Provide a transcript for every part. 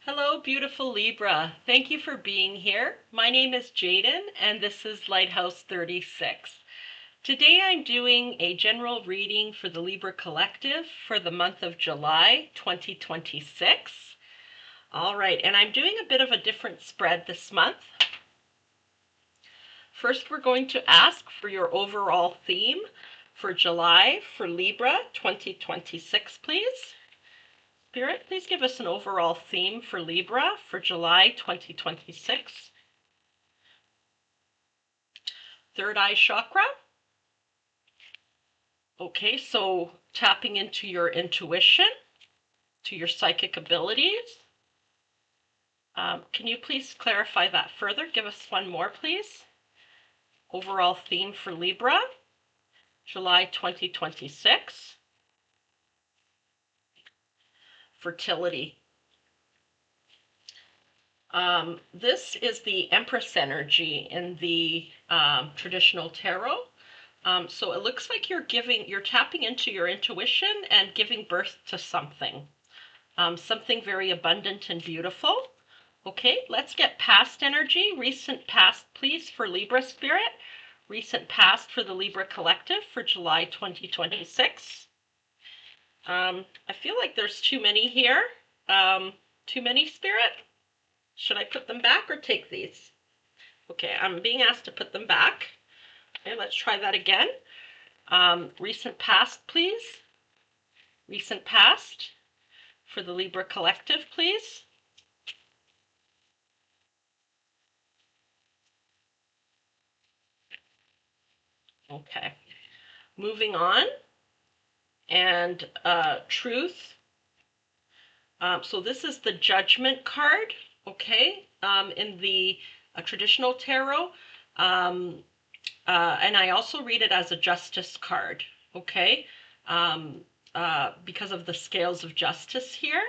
Hello, beautiful Libra. Thank you for being here. My name is Jaden, and this is Lighthouse 36. Today I'm doing a general reading for the Libra Collective for the month of July 2026. All right, and I'm doing a bit of a different spread this month. First, we're going to ask for your overall theme for July for Libra 2026, please. Spirit, please give us an overall theme for Libra for July 2026. Third eye chakra. Okay, so tapping into your intuition, to your psychic abilities. Can you please clarify that further? Give us one more, please. Overall theme for Libra, July 2026. Fertility. This is the Empress energy in the traditional tarot. So it looks like you're tapping into your intuition and giving birth to something. Something very abundant and beautiful. Okay, let's get past energy. Recent past, please, for Libra Spirit. Recent past for the Libra Collective for July 2026. I feel like there's too many here. Too many, Spirit? Should I put them back or take these? Okay, I'm being asked to put them back. Okay, let's try that again. Recent past, please. Recent past for the Libra Collective, please. Okay, moving on. And truth. So this is the Judgment card, okay, in the traditional tarot. And I also read it as a Justice card, okay, because of the scales of justice here.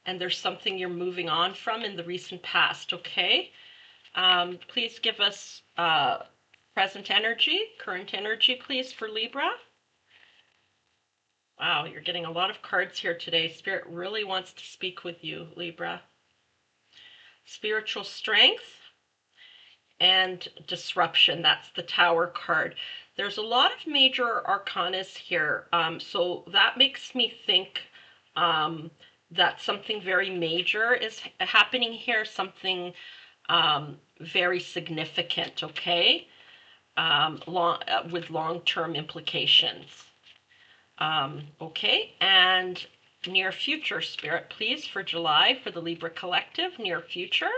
And there's something you're moving on from in the recent past, okay? Please give us present energy, current energy, please, for Libra. Wow, you're getting a lot of cards here today. Spirit really wants to speak with you, Libra. Spiritual strength and disruption. That's the Tower card. There's a lot of major arcanas here. So that makes me think that something very major is happening here, something very significant, okay? With long-term implications. Okay, and near future, Spirit, please, for July for the Libra Collective, near future.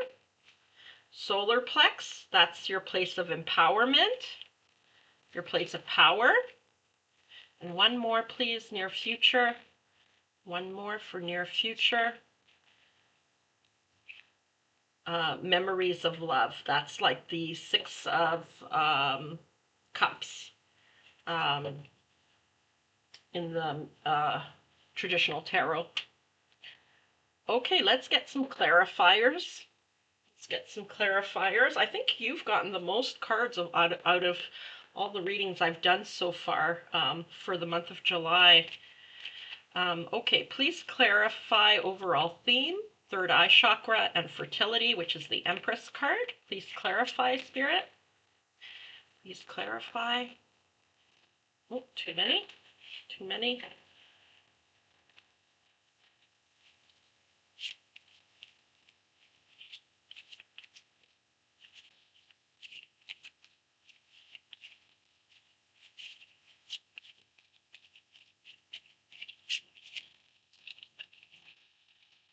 Solar plex, that's your place of empowerment, your place of power. And one more, please, near future. One more for near future. Memories of love, that's like the Six of Cups. In the traditional tarot. Okay, let's get some clarifiers. Let's get some clarifiers. I think you've gotten the most cards out of all the readings I've done so far for the month of July. Okay, please clarify overall theme, third eye chakra, and fertility, which is the Empress card. Please clarify, Spirit. Please clarify. Oh, too many. Too many.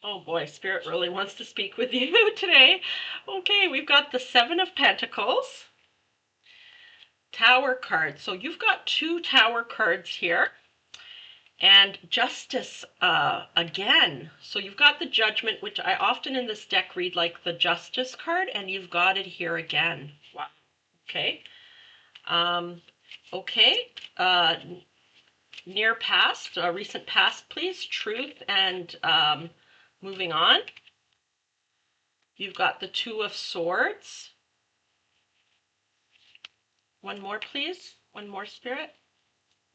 Oh boy, Spirit really wants to speak with you today. Okay, we've got the Seven of Pentacles. Tower card. So you've got two Tower cards here. And Justice again. So you've got the Judgment, which I often in this deck read like the Justice card, and you've got it here again. Wow. Okay. Okay. Near past, recent past, please. Truth and moving on. You've got the Two of Swords. One more, please. One more, Spirit.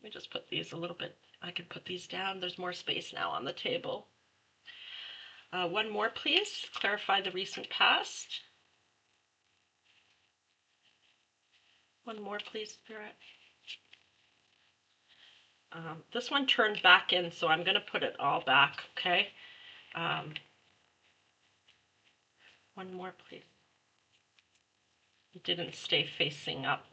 Let me just put these a little bit. I can put these down. There's more space now on the table. One more, please. Clarify the recent past. One more, please, Spirit. This one turned back in, so I'm going to put it all back, okay? One more, please. It didn't stay facing up.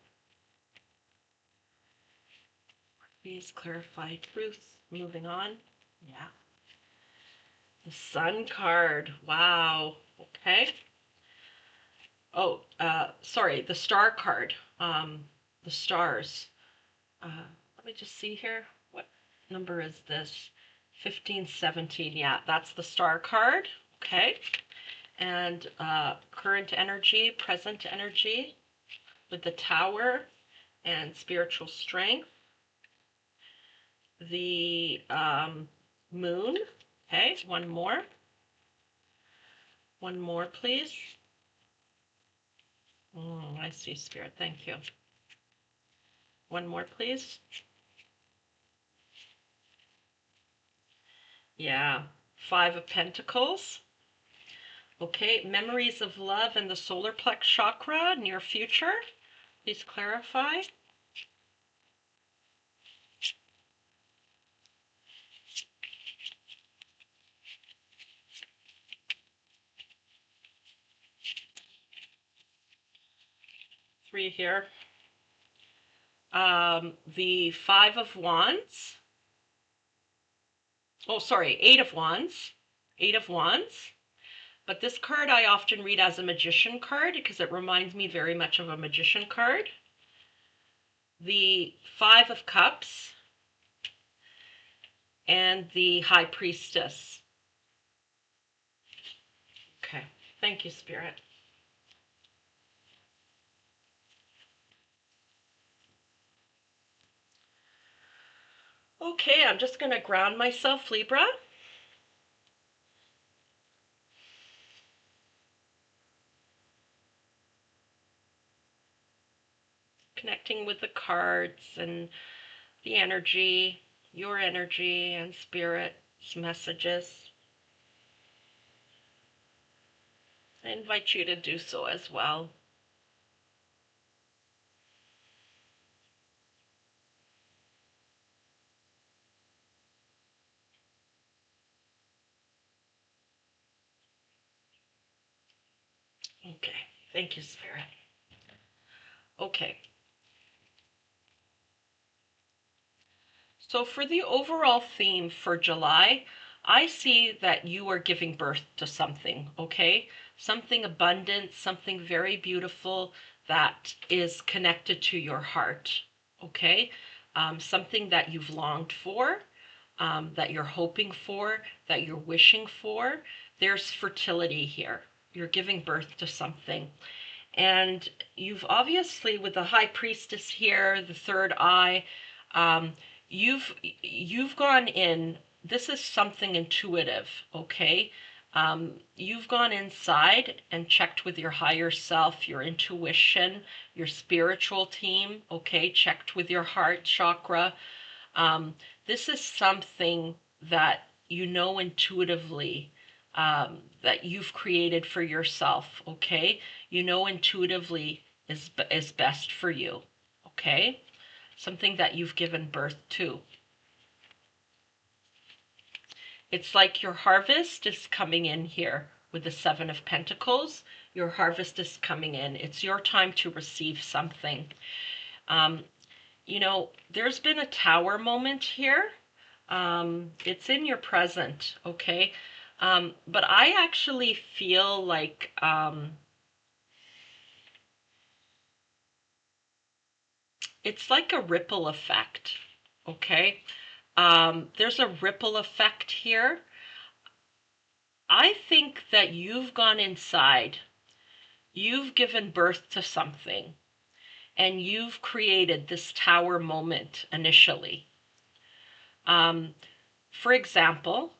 Please clarify truth. Moving on. Yeah. The Sun card. Wow. Okay. Oh, sorry, the Star card. The stars. Let me just see here. What number is this? 15, 17. Yeah, that's the Star card. Okay. And current energy, present energy with the Tower and spiritual strength. The Moon. Okay, one more. One more, please. I see, Spirit. Thank you. One more, please. Yeah, 5 of Pentacles. Okay, memories of love in the solar plex chakra, near future. Please clarify. Three here. The 5 of Wands. Oh, sorry, 8 of Wands. 8 of Wands. But this card I often read as a magician card because it reminds me very much of a magician card. The 5 of Cups and the High Priestess. Okay, thank you, Spirit. Okay, I'm just going to ground myself, Libra. Connecting with the cards and the energy, your energy and Spirit's messages. I invite you to do so as well. Okay, thank you, Spirit. Okay. So for the overall theme for July, I see that you are giving birth to something, okay? Something abundant, something very beautiful that is connected to your heart, okay? Something that you've longed for, that you're hoping for, that you're wishing for. There's fertility here. You're giving birth to something. And you've obviously, with the High Priestess here, the third eye, you've gone in. This is something intuitive, okay? You've gone inside and checked with your higher self, your intuition, your spiritual team, okay? Checked with your heart chakra. This is something that you know intuitively, that you've created for yourself, okay? You know intuitively is best for you, okay? Something that you've given birth to. It's like your harvest is coming in here with the 7 of Pentacles. Your harvest is coming in. It's your time to receive something. You know, there's been a Tower moment here. It's in your present, okay? But I actually feel like it's like a ripple effect, okay? There's a ripple effect here. I think that you've gone inside, you've given birth to something, and you've created this Tower moment initially. For example,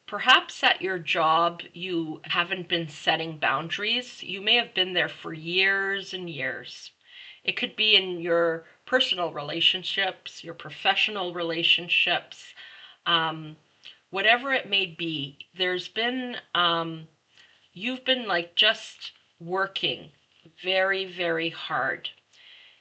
perhaps at your job, you haven't been setting boundaries. You may have been there for years and years. It could be in your personal relationships, your professional relationships, whatever it may be, there's been, you've been like just working very, very hard.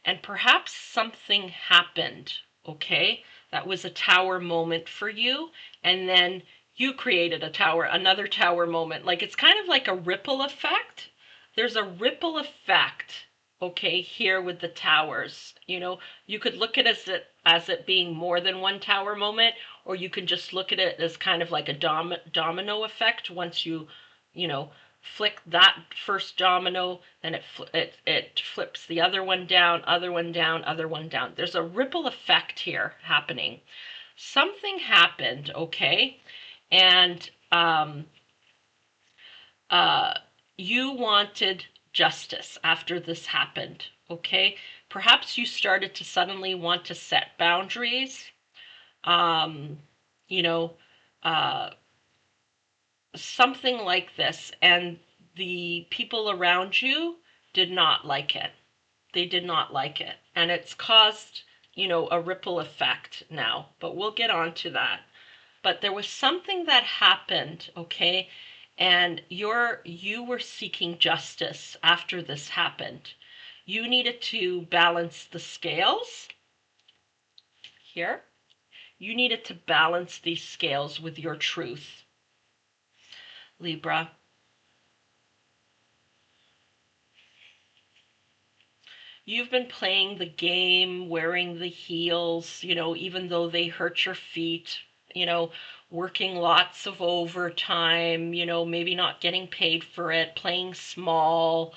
And perhaps something happened, okay? That was a tower moment for you. And then you created another tower moment. Like it's kind of like a ripple effect. There's a ripple effect, okay, here with the towers. You know, you could look at it as it being more than one tower moment, or you can just look at it as kind of like a domino effect. Once you know, flick that first domino, then it flips the other one down, other one down, other one down. There's a ripple effect here happening. Something happened, okay, and you wanted justice after this happened, okay? Perhaps you started to suddenly want to set boundaries. You know, uh, something like this, and the people around you did not like it. They did not like it, and it's caused, you know, a ripple effect now, but we'll get on to that. But there was something that happened, okay, and you were seeking justice after this happened. You needed to balance the scales here. You needed to balance these scales with your truth, Libra. You've been playing the game, wearing the heels, you know, even though they hurt your feet, you know, working lots of overtime, you know, maybe not getting paid for it, playing small,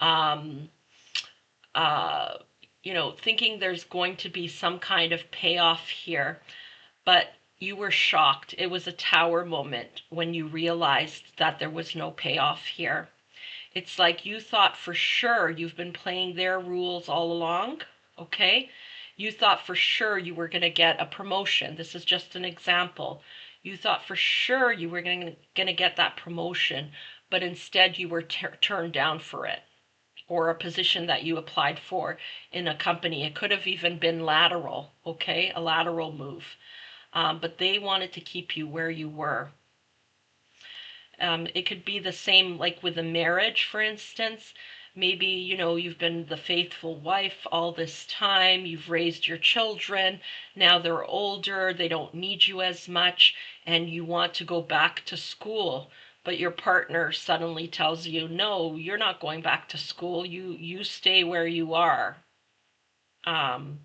um, uh, you know, thinking there's going to be some kind of payoff here. But you were shocked. It was a tower moment when you realized that there was no payoff here. It's like you thought for sure you've been playing their rules all along, okay? You thought for sure you were going to get a promotion. This is just an example. You thought for sure you were going to get that promotion, but instead you were turned down for it, or a position that you applied for in a company. It could have even been lateral, okay? A lateral move. But they wanted to keep you where you were. It could be the same like with a marriage, for instance. Maybe, you know, you've been the faithful wife all this time, you've raised your children, now they're older, they don't need you as much, and you want to go back to school. But your partner suddenly tells you, no, you're not going back to school, you stay where you are. Um,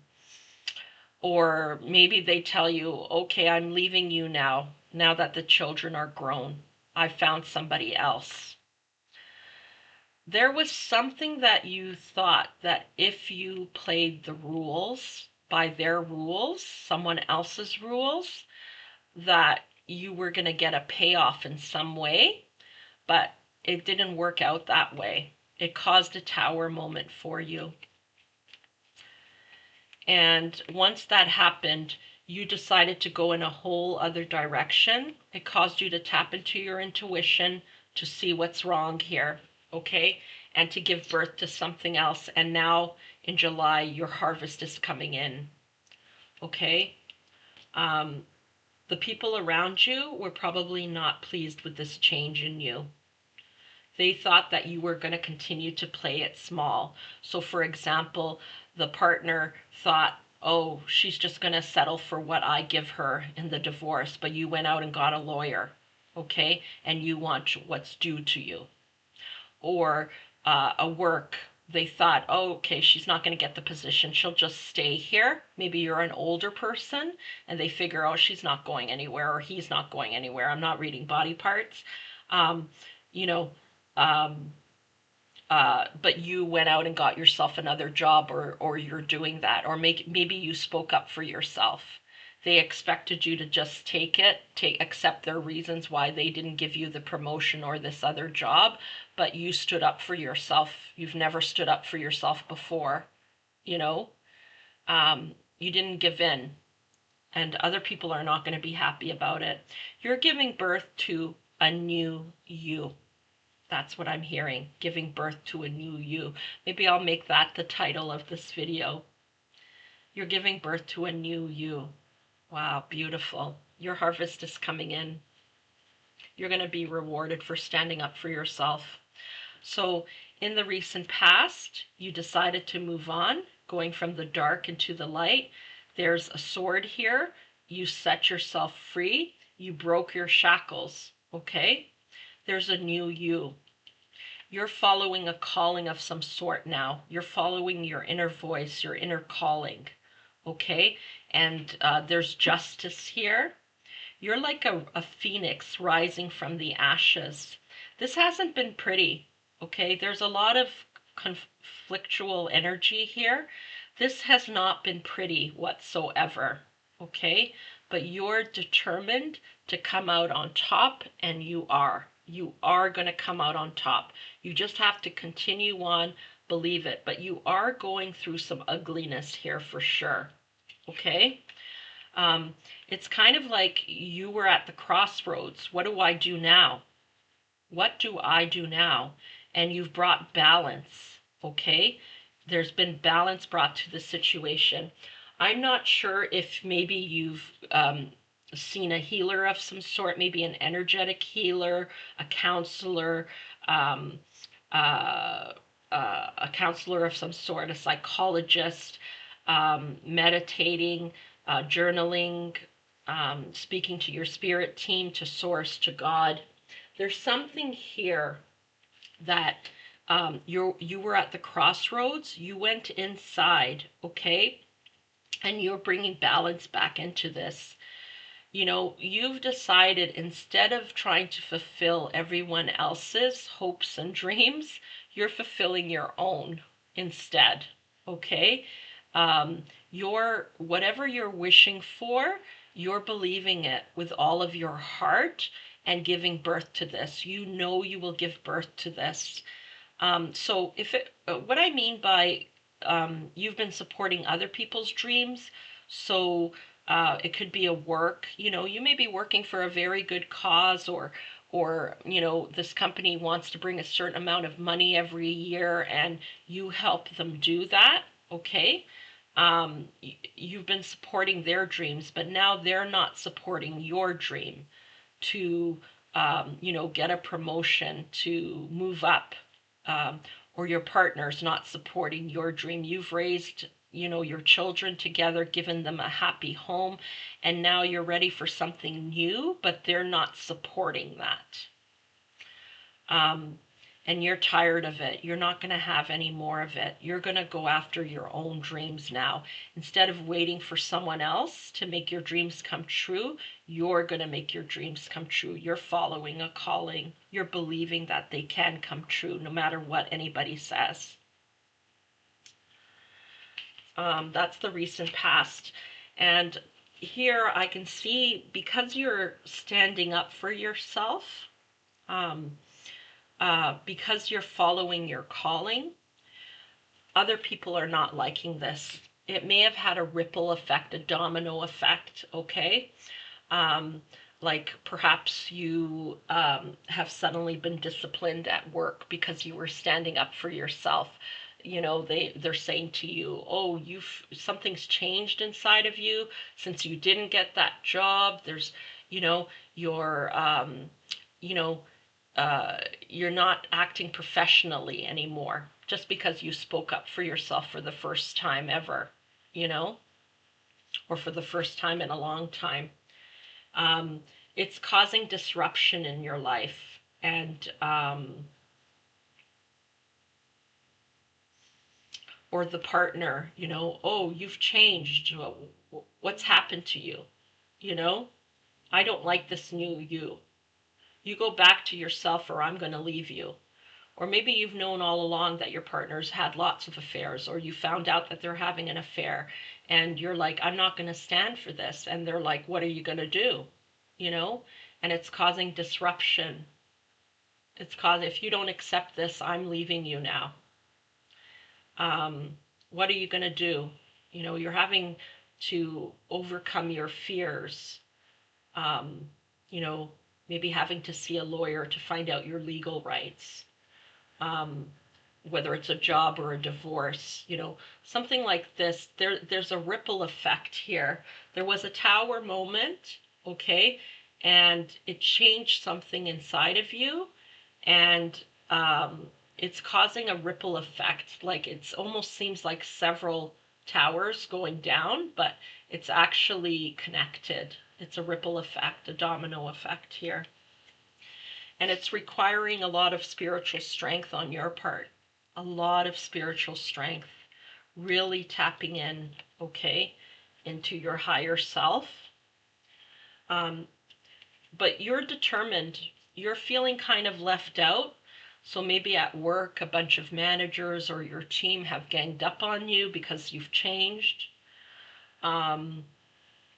or maybe they tell you, okay, I'm leaving you now that the children are grown. I found somebody else. There was something that you thought that if you played the rules by their rules, someone else's rules, that you were going to get a payoff in some way, but it didn't work out that way. It caused a tower moment for you. And once that happened, you decided to go in a whole other direction. It caused you to tap into your intuition to see what's wrong here, okay? And to give birth to something else. And now in July, your harvest is coming in, okay? The people around you were probably not pleased with this change in you. They thought that you were going to continue to play it small. So for example, the partner thought, oh, she's just going to settle for what I give her in the divorce, but you went out and got a lawyer, okay? And you want what's due to you. Or a work, they thought, oh, okay, she's not going to get the position, she'll just stay here. Maybe you're an older person and they figure, oh, she's not going anywhere, or he's not going anywhere. I'm not reading body parts. You know, but you went out and got yourself another job, or you're doing that, or maybe you spoke up for yourself. They expected you to just accept their reasons why they didn't give you the promotion or this other job, but you stood up for yourself. You've never stood up for yourself before, you know? You didn't give in, and other people are not going to be happy about it. You're giving birth to a new you. That's what I'm hearing, giving birth to a new you. Maybe I'll make that the title of this video. You're giving birth to a new you. Wow, beautiful. Your harvest is coming in. You're going to be rewarded for standing up for yourself. So in the recent past, you decided to move on, going from the dark into the light. There's a sword here. You set yourself free. You broke your shackles, okay? There's a new you. You're following a calling of some sort now. You're following your inner voice, your inner calling, okay? And there's justice here. You're like a phoenix rising from the ashes. This hasn't been pretty, okay? There's a lot of conflictual energy here. This has not been pretty whatsoever, okay? But you're determined to come out on top, and you are. You are going to come out on top. You just have to continue on, believe it. But you are going through some ugliness here for sure, okay? It's kind of like you were at the crossroads. What do I do now? What do I do now? And you've brought balance, okay? There's been balance brought to the situation. I'm not sure if maybe you've seen a healer of some sort, maybe an energetic healer, a counselor, a counselor of some sort, a psychologist, meditating, journaling, speaking to your spirit team, to source, to God. There's something here that you were at the crossroads. You went inside, okay? And you're bringing balance back into this. You know, you've decided, instead of trying to fulfill everyone else's hopes and dreams, you're fulfilling your own instead, okay? Whatever you're wishing for, you're believing it with all of your heart and giving birth to this. You know you will give birth to this. So what I mean by you've been supporting other people's dreams, so it could be a work, you know, you may be working for a very good cause, or you know, this company wants to bring a certain amount of money every year and you help them do that, okay? You've been supporting their dreams, but now they're not supporting your dream to, you know, get a promotion, to move up, or your partner's not supporting your dream. You've raised, you know, your children together, given them a happy home, and now you're ready for something new, but they're not supporting that. And you're tired of it. You're not going to have any more of it. You're going to go after your own dreams now. Instead of waiting for someone else to make your dreams come true, you're going to make your dreams come true. You're following a calling. You're believing that they can come true no matter what anybody says. That's the recent past. And here I can see, because you're standing up for yourself, because you're following your calling, other people are not liking this. It may have had a ripple effect, a domino effect, okay? Like perhaps you have suddenly been disciplined at work because you were standing up for yourself. You know, they're saying to you, oh, something's changed inside of you since you didn't get that job. There's, you know, you know, you're not acting professionally anymore just because you spoke up for yourself for the first time ever, you know, or for the first time in a long time. It's causing disruption in your life, and or the partner, you know, oh, you've changed. What's happened to you? You know, I don't like this new you. You go back to yourself, or I'm going to leave you. Or maybe you've known all along that your partner's had lots of affairs, or you found out that they're having an affair and you're like, I'm not going to stand for this. And they're like, what are you going to do? You know, and it's causing disruption. If you don't accept this, I'm leaving you now. What are you going to do? You know, you're having to overcome your fears. You know, maybe having to see a lawyer to find out your legal rights. Whether it's a job or a divorce, you know, something like this. There's a ripple effect here. There was a tower moment, okay? And it changed something inside of you, and it's causing a ripple effect. Like it almost seems like several towers going down, but it's actually connected. It's a ripple effect, a domino effect here. And it's requiring a lot of spiritual strength on your part, a lot of spiritual strength, really tapping in, okay, into your higher self. But you're determined. You're feeling kind of left out. So maybe at work, a bunch of managers or your team have ganged up on you because you've changed,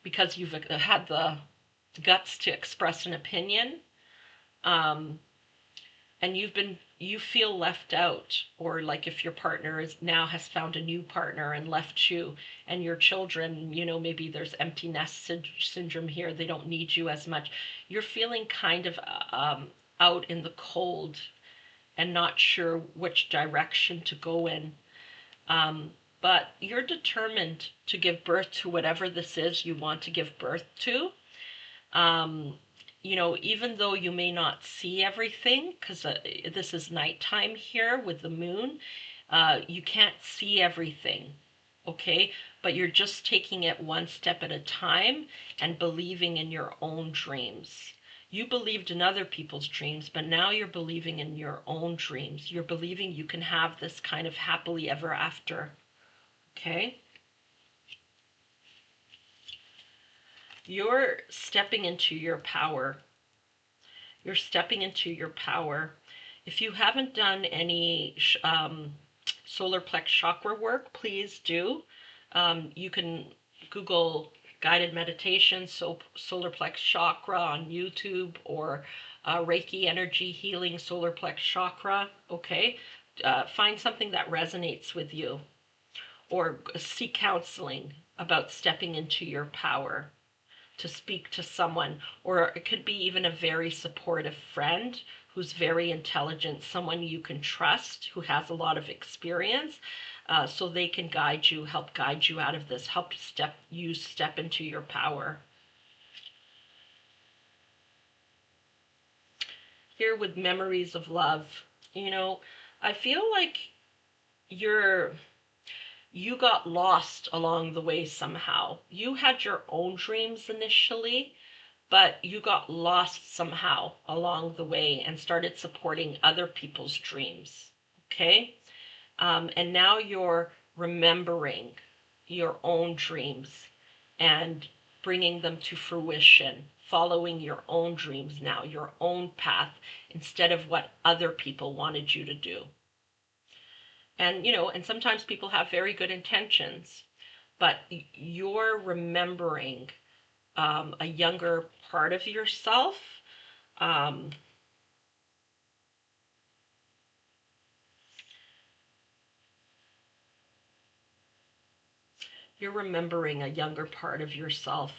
because you've had the guts to express an opinion, um, and you feel left out. Or like if your partner is now has found a new partner and left you, and your children, maybe there's empty nest syndrome here. They don't need you as much. You're feeling kind of out in the cold and not sure which direction to go in. But you're determined to give birth to whatever this is you want to give birth to. Even though you may not see everything, because this is nighttime here with the moon, you can't see everything, okay? But you're just taking it one step at a time and believing in your own dreams. You believed in other people's dreams, but now you're believing in your own dreams. You're believing you can have this kind of happily ever after, okay? You're stepping into your power. You're stepping into your power. If you haven't done any solar plex chakra work, please do. You can Google guided meditation, so solar plex chakra on YouTube, or Reiki energy healing solar plex chakra. Okay, find something that resonates with you, or seek counseling about stepping into your power, to speak to someone, or it could be even a very supportive friend who's very intelligent, someone you can trust who has a lot of experience, so they can help guide you out of this, help you step into your power. Here with memories of love, I feel like you got lost along the way somehow. You had your own dreams initially, but you got lost somehow along the way and started supporting other people's dreams, okay? And now you're remembering your own dreams and bringing them to fruition, following your own dreams now, your own path, instead of what other people wanted you to do. And sometimes people have very good intentions, but you're remembering a younger part of yourself. You're remembering a younger part of yourself.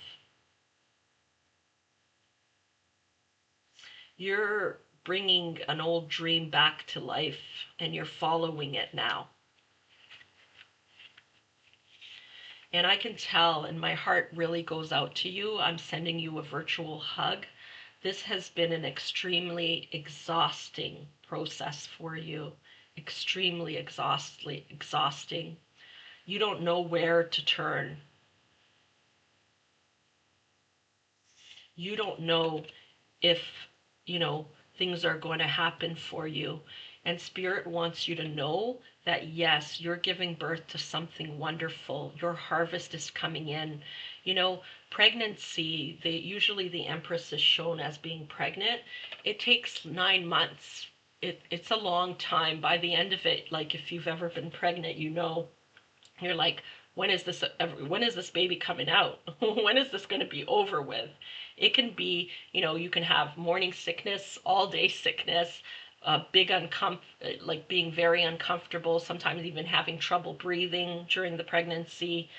You're bringing an old dream back to life, and you're following it now. And I can tell, and my heart really goes out to you. I'm sending you a virtual hug. This has been an extremely exhausting process for you. Extremely exhausting. You don't know where to turn. You don't know if, things are going to happen for you. And Spirit wants you to know that, yes, you're giving birth to something wonderful. Your harvest is coming in. Pregnancy, usually the Empress is shown as being pregnant. It takes 9 months. It's a long time. By the end of it, like if you've ever been pregnant, you're like, when is this baby coming out? When is this going to be over with? It can be, you can have morning sickness, all day sickness, like being very uncomfortable, sometimes even having trouble breathing during the pregnancy.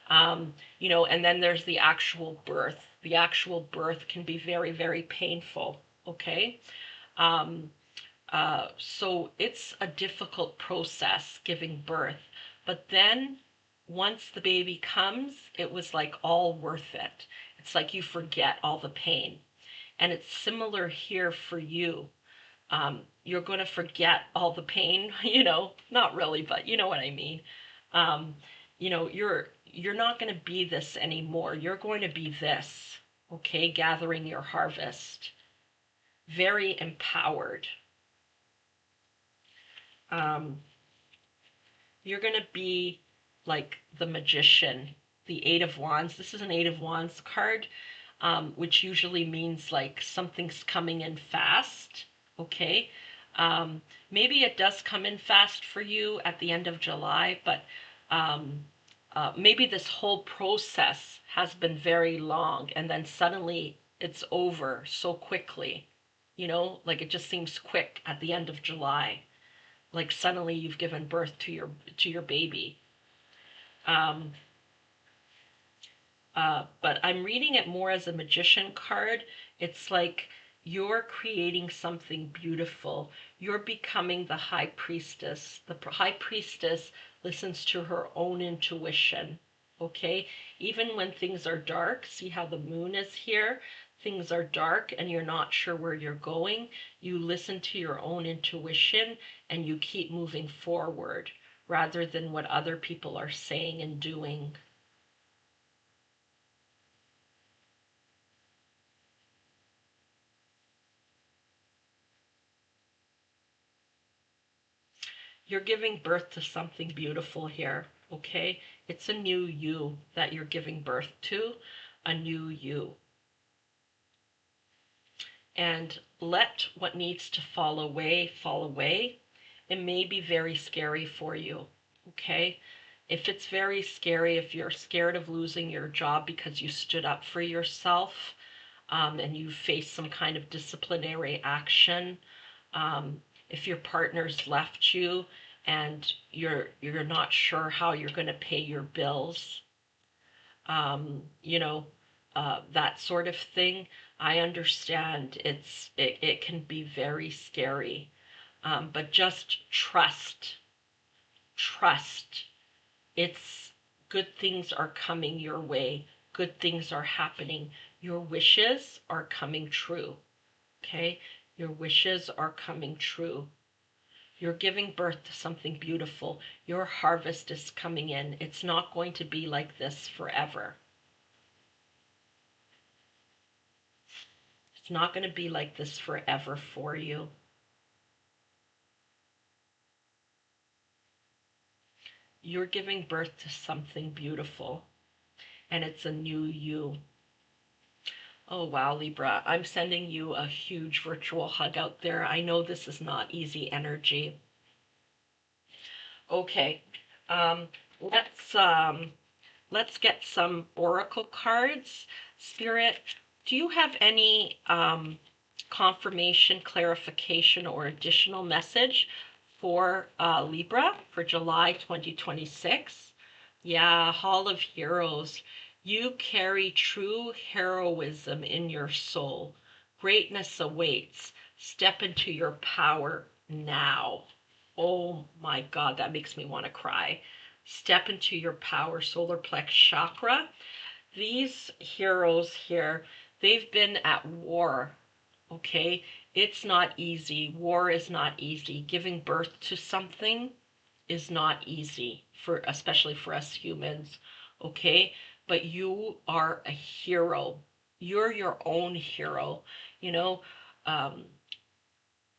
And then there's the actual birth. The actual birth can be very, very painful. Okay. So it's a difficult process giving birth, but then once the baby comes, it was like all worth it. It's like you forget all the pain. And it's similar here for you. You're going to forget all the pain, not really, but you know what I mean. Um, you're not going to be this anymore. You're going to be this, okay? Gathering your harvest. Very empowered. You're going to be like the magician, the Eight of Wands. This is an Eight of Wands card, which usually means like something's coming in fast, okay? Maybe it does come in fast for you at the end of July, but maybe this whole process has been very long and then suddenly it's over so quickly, like it just seems quick at the end of July, like suddenly you've given birth to your baby. But I'm reading it more as a magician card. It's like you're creating something beautiful. You're becoming the high priestess. The high priestess listens to her own intuition, okay? Even when things are dark, see how the moon is here? Things are dark and you're not sure where you're going. You listen to your own intuition and you keep moving forward rather than what other people are saying and doing. You're giving birth to something beautiful here, okay? It's a new you that you're giving birth to, a new you. And let what needs to fall away, fall away. It may be very scary for you, okay? If it's very scary, if you're scared of losing your job because you stood up for yourself, and you face some kind of disciplinary action, if your partner's left you and you're not sure how you're going to pay your bills, um, you know, that sort of thing. I understand it can be very scary, but just trust. It's good things are coming your way. Good things are happening. Your wishes are coming true. Okay? Your wishes are coming true. You're giving birth to something beautiful. Your harvest is coming in. It's not going to be like this forever. It's not going to be like this forever for you. You're giving birth to something beautiful, and it's a new you. Oh, wow, Libra. I'm sending you a huge virtual hug out there. I know this is not easy energy. Okay. Um, let's um, let's get some oracle cards. Spirit, do you have any confirmation, clarification, or additional message for Libra for July 2026? Yeah, Hall of Heroes. You carry true heroism in your soul. Greatness awaits. Step into your power now. Oh my God, that makes me want to cry. Step into your power, solar plex chakra. These heroes here, they've been at war, okay? It's not easy. War is not easy. Giving birth to something is not easy, especially for us humans, okay? But you are a hero. You're your own hero. You know, um,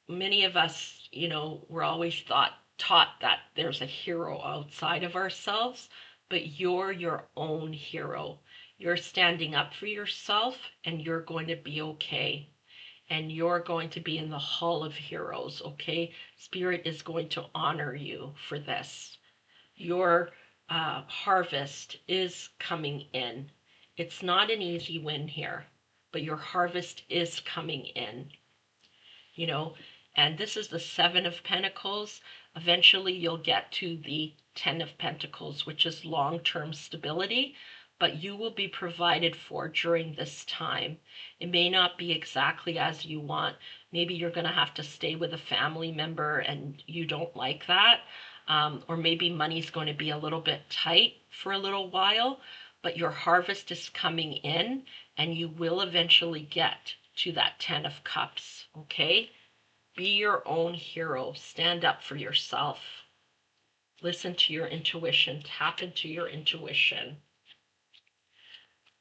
many of us, we're always taught that there's a hero outside of ourselves, but you're your own hero. You're standing up for yourself and you're going to be okay. And you're going to be in the Hall of Heroes, okay? Spirit is going to honor you for this. Your harvest is coming in. It's not an easy win here, but your harvest is coming in, you know, and this is the Seven of Pentacles. Eventually you'll get to the Ten of Pentacles, which is long-term stability, but you will be provided for during this time. It may not be exactly as you want. Maybe you're going to have to stay with a family member and you don't like that. Or maybe money's going to be a little bit tight for a little while, but your harvest is coming in and you will eventually get to that 10 of Cups, okay? Be your own hero. Stand up for yourself. Listen to your intuition. Tap into your intuition.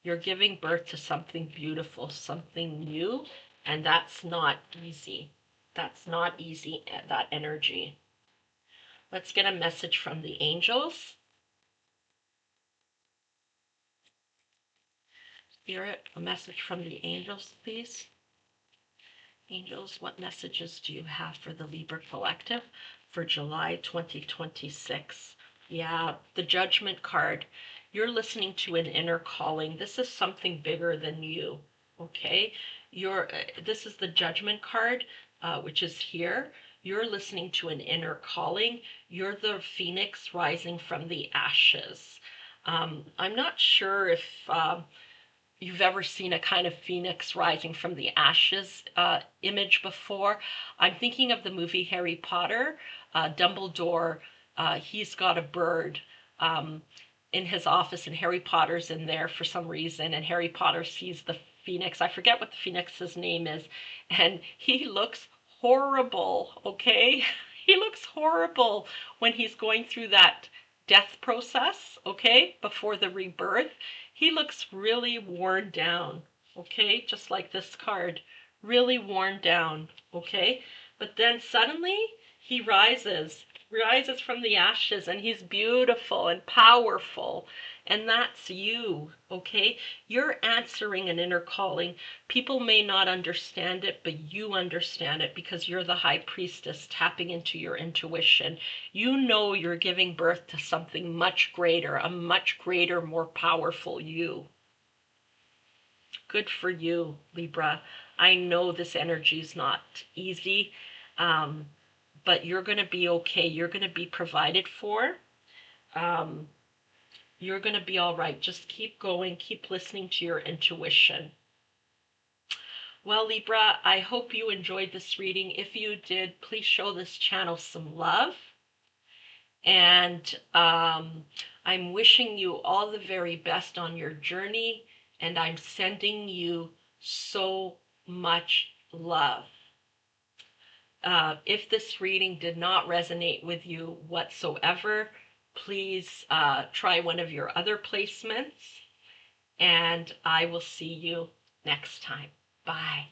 You're giving birth to something beautiful, something new, and that's not easy. That's not easy, that energy. Let's get a message from the angels. Spirit, a message from the angels, please. Angels, what messages do you have for the Libra Collective for July 2026? Yeah, the Judgment card. You're listening to an inner calling. This is something bigger than you, okay? This is the Judgment card, which is here. You're listening to an inner calling. You're the phoenix rising from the ashes. I'm not sure if you've ever seen a kind of phoenix rising from the ashes image before. I'm thinking of the movie Harry Potter. Dumbledore, he's got a bird in his office, and Harry Potter's in there for some reason, and Harry Potter sees the phoenix. I forget what the phoenix's name is, and he looks horrible, okay? He looks horrible when he's going through that death process, okay, before the rebirth. He looks really worn down, okay, just like this card, really worn down, okay? But then suddenly he rises from the ashes, and he's beautiful and powerful. And that's you, okay? You're answering an inner calling. People may not understand it, but you understand it because you're the high priestess tapping into your intuition. You know you're giving birth to something much greater, a much greater, more powerful you. Good for you, Libra. I know this energy is not easy, but you're going to be okay. You're going to be provided for. You're going to be all right. Just keep going. Keep listening to your intuition. Well, Libra, I hope you enjoyed this reading. If you did, please show this channel some love. And I'm wishing you all the very best on your journey. And I'm sending you so much love. If this reading did not resonate with you whatsoever, please try one of your other placements, and I will see you next time. Bye.